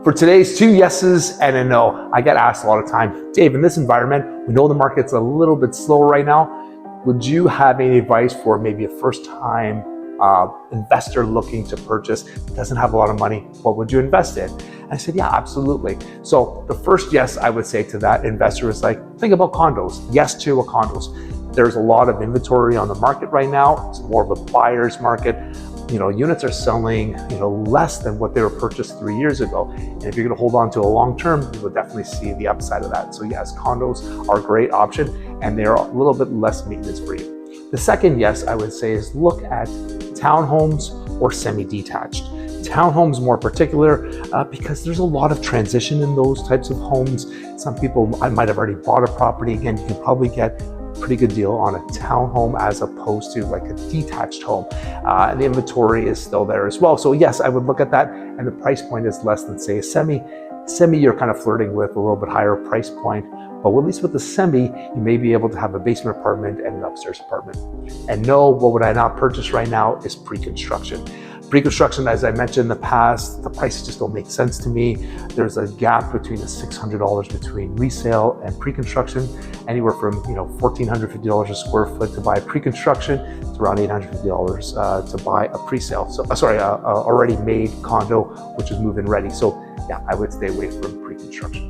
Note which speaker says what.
Speaker 1: for today's 2 yeses and a no, I get asked a lot of time, Dave, in this environment, we know the market's a little bit slow right now. Would you have any advice for maybe a first-time investor looking to purchase, doesn't have a lot of money, what would you invest in? And I said, yeah, absolutely. So the first yes I would say to that investor is like, think about condos. Yes to a condos. There's a lot of inventory on the market right now. It's more of a buyer's market. Units are selling, less than what they were purchased 3 years ago. And if you're going to hold on to a long term, you will definitely see the upside of that. So yes, condos are a great option and they're a little bit less maintenance for you. The second yes I would say is look at townhomes or semi-detached. Townhomes more particular because there's a lot of transition in those types of homes. Some people might have already bought a property. Again, you can probably get a pretty good deal on a townhome as opposed to like a detached home. And the inventory is still there as well. So yes, I would look at that, and the price point is less than say a semi. Semi, you're kind of flirting with a little bit higher price point, but at least with the semi, you may be able to have a basement apartment and an upstairs apartment. And no, what would I not purchase right now is pre-construction. Pre-construction, as I mentioned in the past, the prices just don't make sense to me. There's a gap between the $600 between resale and pre-construction, anywhere from $1,450 a square foot to buy pre-construction to around $850 to buy a pre-sale. So already made condo, which is move-in ready. So yeah, I would stay away from pre-construction.